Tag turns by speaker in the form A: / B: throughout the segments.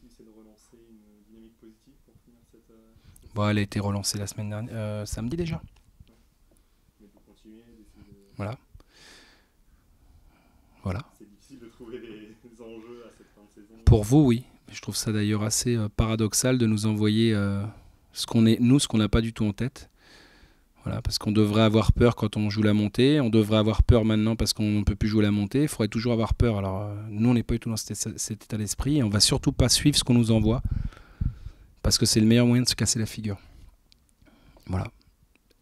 A: essaie de relancer une dynamique positive pour finir cette
B: Bon,
A: saison.
B: elle a été relancée la semaine dernière, samedi déjà.
A: Ouais. Mais vous continuez d'essayer de.
B: Voilà, voilà.
A: C'est difficile de trouver des enjeux à cette fin de saison.
B: Pour vous, oui. Je trouve ça d'ailleurs assez paradoxal de nous envoyer ce qu'on est, nous, ce qu'on n'a pas du tout en tête. Voilà, parce qu'on devrait avoir peur quand on joue la montée, on devrait avoir peur maintenant parce qu'on ne peut plus jouer la montée, il faudrait toujours avoir peur. Alors nous, on n'est pas du tout dans cet état d'esprit et on va surtout pas suivre ce qu'on nous envoie parce que c'est le meilleur moyen de se casser la figure. Voilà.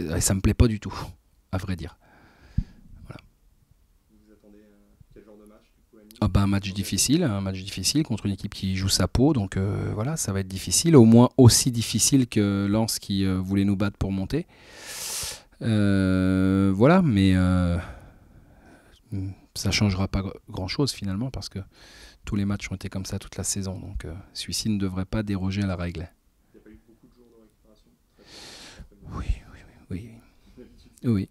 B: Et ça me plaît pas du tout, à vrai dire. Voilà.
A: Vous attendez quel genre de match du coup, Annie?
B: Ah bah, un match difficile contre une équipe qui joue sa peau, donc voilà, ça va être difficile, au moins aussi difficile que Lens qui voulait nous battre pour monter. Voilà, mais ça changera pas grand chose finalement parce que tous les matchs ont été comme ça toute la saison, donc celui-ci ne devrait pas déroger à la règle.
A: Il n'y a pas eu beaucoup de jours de récupération.
B: Oui, oui.
A: D'habitude,
B: Oui.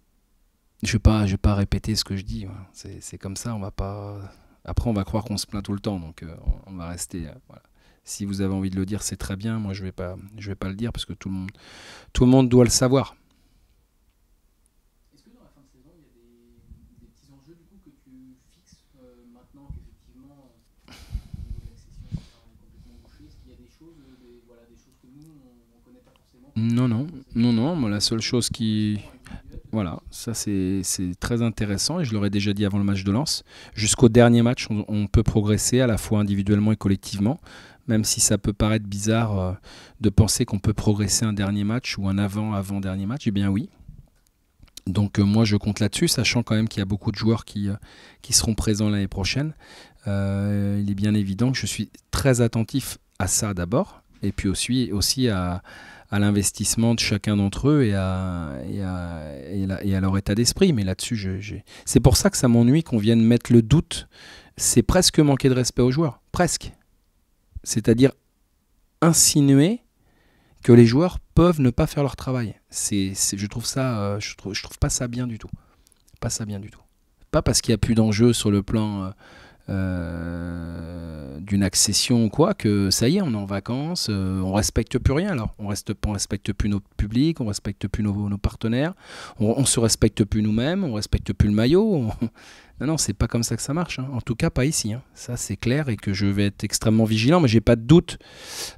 B: Je vais pas répéter ce que je dis. Voilà. C'est comme ça. On va pas. Après, on va croire qu'on se plaint tout le temps, donc on va rester. Voilà. Si vous avez envie de le dire, c'est très bien. Moi, je vais pas le dire parce que tout le monde doit le savoir.
C: Est-ce que dans la fin de saison, il y a des petits enjeux du coup que tu fixes maintenant qu'effectivement au niveau de l'accession est complètement bouché? Est-ce qu'il y a des choses, voilà, des choses que nous on ne connaît pas forcément, que vous
B: Non,
C: connaissez
B: non,
C: pas forcément,
B: non, non.
C: des
B: Moi, la seule chose qui,
C: progressions individuelles peut-être?
B: voilà, ça c'est très intéressant et je l'aurais déjà dit avant le match de Lens. Jusqu'au dernier match, on peut progresser à la fois individuellement et collectivement, même si ça peut paraître bizarre de penser qu'on peut progresser un dernier match ou un avant-dernier match. Eh bien oui. Donc moi je compte là-dessus, sachant quand même qu'il y a beaucoup de joueurs qui seront présents l'année prochaine. Il est bien évident que je suis très attentif à ça d'abord, et puis aussi à l'investissement de chacun d'entre eux et à leur état d'esprit. Mais là-dessus, c'est pour ça que ça m'ennuie qu'on vienne mettre le doute. C'est presque manquer de respect aux joueurs. Presque. C'est-à-dire insinuer que les joueurs peuvent ne pas faire leur travail. Je trouve je trouve pas ça bien du tout. Pas ça bien du tout. Pas parce qu'il n'y a plus d'enjeu sur le plan d'une accession ou quoi, que ça y est, on est en vacances, on respecte plus rien alors. On respecte plus notre public, on respecte plus nos partenaires, on se respecte plus nous-mêmes, on respecte plus le maillot. Non, non, c'est pas comme ça que ça marche. Hein. En tout cas, pas ici. Hein. Ça, c'est clair et que je vais être extrêmement vigilant, mais j'ai pas de doute.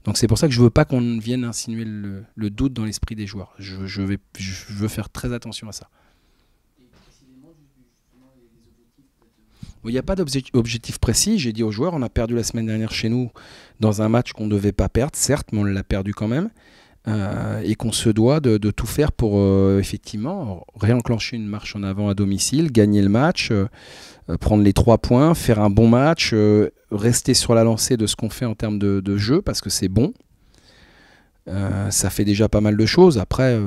B: Donc c'est pour ça que je veux pas qu'on vienne insinuer le doute dans l'esprit des joueurs. Je veux faire très attention à ça.
C: Et précisément, justement, les objectifs peut-être.
B: Il n'y a pas d'objectif précis. J'ai dit aux joueurs, on a perdu la semaine dernière chez nous dans un match qu'on ne devait pas perdre, certes, mais on l'a perdu quand même. Et qu'on se doit de tout faire pour effectivement réenclencher une marche en avant à domicile, gagner le match, prendre les 3 points, faire un bon match, rester sur la lancée de ce qu'on fait en termes de jeu, parce que c'est bon. Ça fait déjà pas mal de choses. Après,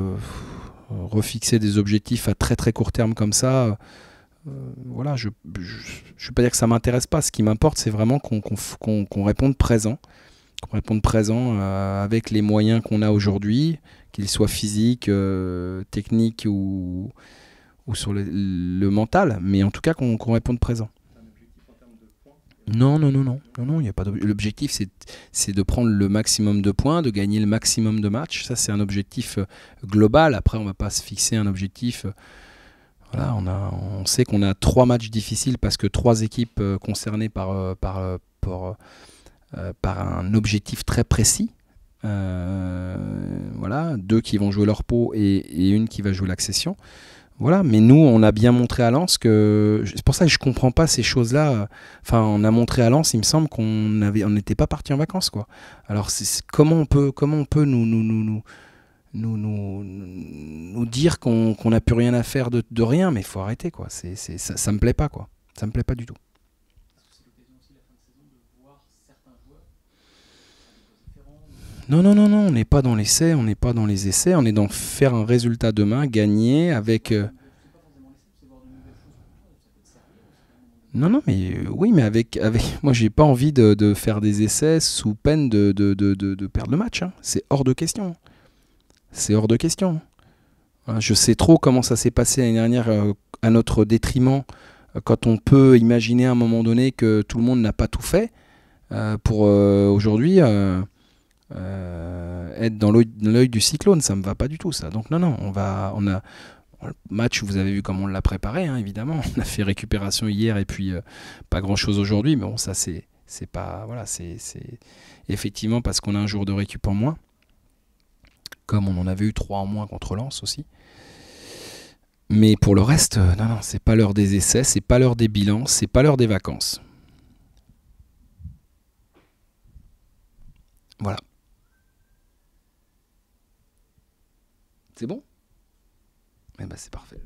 B: refixer des objectifs à très très court terme comme ça, voilà, je ne veux pas dire que ça ne m'intéresse pas. Ce qui m'importe, c'est vraiment qu'on réponde présent. Qu'on réponde présent avec les moyens qu'on a aujourd'hui, qu'ils soient physiques, techniques ou sur le mental, mais en tout cas qu'on réponde présent.
A: c'est un objectif en termes de points.
B: Non, non, non, non, non, non, il y a pas l'objectif, c'est de prendre le maximum de points, de gagner le maximum de matchs. Ça, c'est un objectif global. Après, on ne va pas se fixer un objectif. Voilà, on sait qu'on a 3 matchs difficiles parce que 3 équipes concernées par un objectif très précis. Voilà, 2 qui vont jouer leur peau et une qui va jouer l'accession. Voilà, mais nous, on a bien montré à Lens que... C'est pour ça que je ne comprends pas ces choses-là. Enfin, on a montré à Lens, il me semble qu'on n'était pas parti en vacances, quoi. Alors, comment on peut nous dire qu'on n'a plus rien à faire de rien, mais il faut arrêter, quoi. Ça me plaît pas, quoi. Ça me plaît pas du tout.
C: Est-ce que c'est l'occasion aussi la fin de saison de voir certains joueurs à des postes différents?
B: Non, non, non, non, on n'est pas dans l'essai, on n'est pas dans les essais, on est dans faire un résultat demain, gagner avec...
C: C'est pas forcément l'essai, c'est voir de nouvelles choses pour toi, ça peut te servir aussi à un moment donné.
B: Non, non, mais oui, mais moi, j'ai pas envie de faire des essais sous peine de perdre le match. Hein. C'est hors de question. C'est hors de question. Voilà, je sais trop comment ça s'est passé l'année dernière à notre détriment, quand on peut imaginer à un moment donné que tout le monde n'a pas tout fait. pour aujourd'hui être dans l'œil du cyclone. Ça me va pas du tout ça. Donc non, le match, vous avez vu comment on l'a préparé, hein, évidemment. On a fait récupération hier et puis pas grand chose aujourd'hui, mais bon, ça c'est pas, voilà, c'est effectivement parce qu'on a un jour de récup en moins, comme on en avait eu 3 en moins contre Lens aussi. Mais pour le reste, non, c'est pas l'heure des essais, c'est pas l'heure des bilans, c'est pas l'heure des vacances. Voilà. C'est bon? Eh ben c'est parfait.